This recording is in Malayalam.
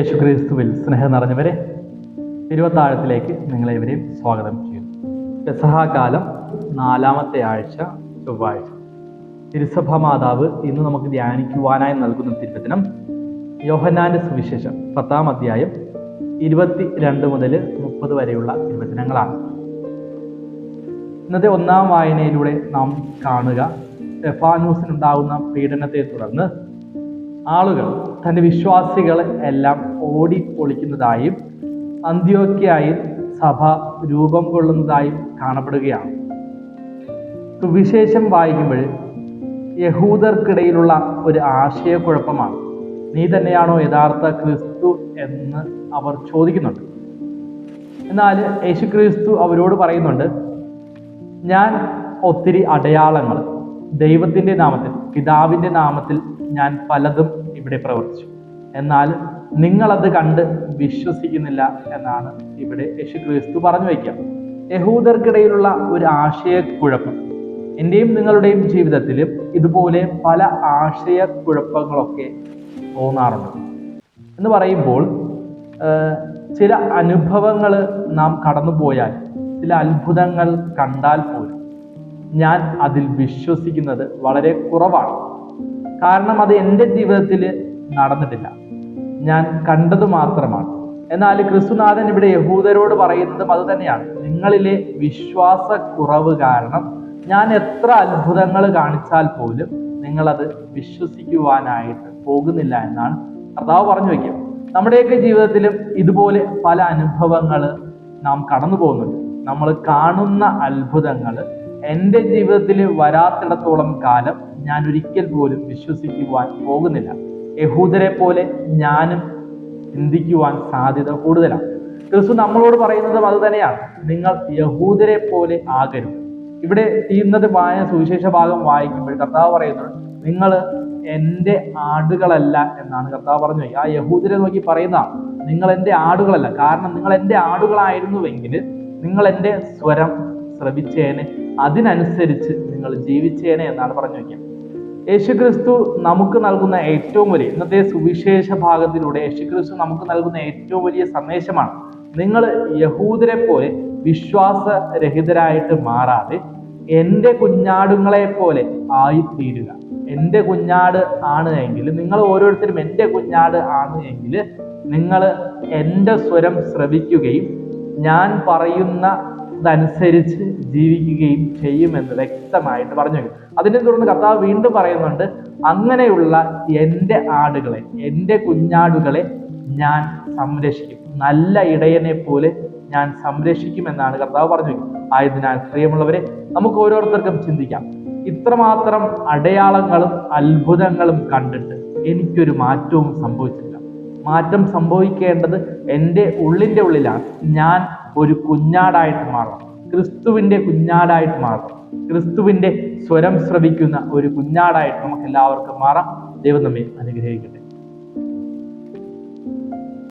യേശുക്രിസ്തുവിൽ സ്നേഹം നിറഞ്ഞവരെ, തിരുവത്താഴത്തിലേക്ക് നിങ്ങളെവരെയും സ്വാഗതം ചെയ്യുന്നു. പെസഹാകാലം 4-ാമത്തെ ആഴ്ച, ചൊവ്വാഴ്ച. തിരുസഭാ മാതാവ് ഇന്ന് നമുക്ക് ധ്യാനിക്കുവാനായി നൽകുന്ന തിരുവചനം യോഹന്നാന്റെ സുവിശേഷം 10-ാം അധ്യായം 22 മുതൽ 30 വരെയുള്ള തിരുവചനങ്ങളാണ്. ഇന്നത്തെ 1-ാം വായനയിലൂടെ നാം കാണുക, സ്തെഫാനോസിനുണ്ടാകുന്ന പീഡനത്തെ തുടർന്ന് ആളുകൾ തൻ്റെ വിശ്വാസികളെ എല്ലാം ഓടിപ്പൊളിക്കുന്നതായും അന്ത്യോക്യയിൽ സഭ രൂപം കൊള്ളുന്നതായും കാണപ്പെടുകയാണ്. സുവിശേഷം വായിക്കുമ്പോൾ യഹൂദർക്കിടയിലുള്ള ഒരു ആശയക്കുഴപ്പമാണ്. നീ തന്നെയാണോ യഥാർത്ഥ ക്രിസ്തു എന്ന് അവർ ചോദിക്കുന്നുണ്ട്. എന്നാൽ യേശുക്രിസ്തു അവരോട് പറയുന്നുണ്ട്, ഞാൻ ഒത്തിരി അടയാളങ്ങൾ ദൈവത്തിൻ്റെ നാമത്തിൽ, പിതാവിൻ്റെ നാമത്തിൽ ഞാൻ പലതും ഇവിടെ പ്രവർത്തിച്ചു, എന്നാൽ നിങ്ങളത് കണ്ട് വിശ്വസിക്കുന്നില്ല എന്നാണ് ഇവിടെ യേശുക്രിസ്തു പറഞ്ഞു വയ്ക്കുക. യഹൂദർക്കിടയിലുള്ള ഒരു ആശയക്കുഴപ്പം. എൻ്റെയും നിങ്ങളുടെയും ജീവിതത്തിൽ ഇതുപോലെ പല ആശയക്കുഴപ്പങ്ങളൊക്കെ തോന്നാറുണ്ട്. എന്ന് പറയുമ്പോൾ ചില അനുഭവങ്ങൾ നാം കടന്നുപോയാൽ, ചില അത്ഭുതങ്ങൾ കണ്ടാൽ പോലും ഞാൻ അതിൽ വിശ്വസിക്കുന്നത് വളരെ കുറവാണ്. കാരണം അത് എൻ്റെ ജീവിതത്തിൽ നടന്നിട്ടില്ല, ഞാൻ കണ്ടത് മാത്രമാണ്. എന്നാൽ ക്രിസ്തുനാഥൻ ഇവിടെ യഹൂദരോട് പറയുന്നതും അത് തന്നെയാണ്. നിങ്ങളിലെ വിശ്വാസക്കുറവ് കാരണം ഞാൻ എത്ര അത്ഭുതങ്ങൾ കാണിച്ചാൽ പോലും നിങ്ങളത് വിശ്വസിക്കുവാനായിട്ട് പോകുന്നില്ല എന്നാണ് കർത്താവ് പറഞ്ഞു വയ്ക്കുക. നമ്മുടെയൊക്കെ ജീവിതത്തിലും ഇതുപോലെ പല അനുഭവങ്ങൾ നാം കടന്നു പോകുന്നുണ്ട്. നമ്മൾ കാണുന്ന അത്ഭുതങ്ങൾ എൻ്റെ ജീവിതത്തിൽ വരാത്തിടത്തോളം കാലം ഞാൻ ഒരിക്കൽ പോലും വിശ്വസിക്കുവാൻ പോകുന്നില്ല. യഹൂദരെ പോലെ ഞാനും ചിന്തിക്കുവാൻ സാധ്യത കൂടുതലാണ്. ക്രിസ്തു നമ്മളോട് പറയുന്നതും അത് തന്നെയാണ്. നിങ്ങൾ യഹൂദരെ പോലെ ആകരുത്. ഇവിടെ ഇന്നത്തെ സുവിശേഷ ഭാഗം വായിക്കുമ്പോൾ കർത്താവ് പറയുന്നത്, നിങ്ങൾ എൻ്റെ ആടുകളല്ല എന്നാണ് കർത്താവ് പറഞ്ഞു. ആ യഹൂദരെ നോക്കി പറയുന്നതാണ്, നിങ്ങൾ എൻ്റെ ആടുകളല്ല. കാരണം നിങ്ങൾ എൻ്റെ ആടുകളായിരുന്നുവെങ്കിൽ നിങ്ങൾ എൻ്റെ സ്വരം ശ്രവിച്ചേനെ, അതിനനുസരിച്ച് നിങ്ങൾ ജീവിച്ചേനെ എന്നാണ് പറഞ്ഞു വയ്ക്കുക. യേശുക്രിസ്തു നമുക്ക് നൽകുന്ന ഏറ്റവും വലിയ, ഇന്നത്തെ സുവിശേഷ ഭാഗത്തിലൂടെ യേശുക്രിസ്തു നമുക്ക് നൽകുന്ന ഏറ്റവും വലിയ സന്ദേശമാണ്, നിങ്ങൾ യഹൂദരെ പോലെ വിശ്വാസരഹിതരായിട്ട് മാറാതെ എൻ്റെ കുഞ്ഞാടുങ്ങളെ പോലെ ആയിത്തീരുക. എൻ്റെ കുഞ്ഞാട് ആണ് എങ്കിൽ, നിങ്ങൾ ഓരോരുത്തരും എൻ്റെ കുഞ്ഞാട് ആണ് എങ്കിൽ നിങ്ങൾ എൻ്റെ സ്വരം ശ്രവിക്കുകയും ഞാൻ പറയുന്നതനുസരിച്ച് ജീവിക്കുകയും ചെയ്യുമെന്ന് വ്യക്തമായിട്ട് പറഞ്ഞു. അതിനെ തുടർന്ന് കർത്താവ് വീണ്ടും പറയുന്നുണ്ട്, അങ്ങനെയുള്ള എൻ്റെ ആടുകളെ, എൻ്റെ കുഞ്ഞാടുകളെ ഞാൻ സംരക്ഷിക്കും, നല്ല ഇടയനെ പോലെ ഞാൻ സംരക്ഷിക്കുമെന്നാണ് കർത്താവ് പറഞ്ഞു. ആയതിനാൽ പ്രിയമുള്ളവരെ, നമുക്ക് ഓരോരുത്തർക്കും ചിന്തിക്കാം, ഇത്രമാത്രം അടയാളങ്ങളും അത്ഭുതങ്ങളും കണ്ടിട്ട് എനിക്കൊരു മാറ്റവും സംഭവിച്ചില്ല. മാറ്റം സംഭവിക്കേണ്ടത് എൻ്റെ ഉള്ളിൻ്റെ ഉള്ളിലാണ്. ഞാൻ ഒരു കുഞ്ഞാടായിട്ട് മാറണം, ക്രിസ്തുവിൻ്റെ കുഞ്ഞാടായിട്ട് മാറണം, ക്രിസ്തുവിൻ്റെ സ്വരം ശ്രവിക്കുന്ന ഒരു കുഞ്ഞാടായിട്ട് നമുക്ക് എല്ലാവർക്കും മാറാം. ദൈവം നമ്മെ അനുഗ്രഹിക്കട്ടെ.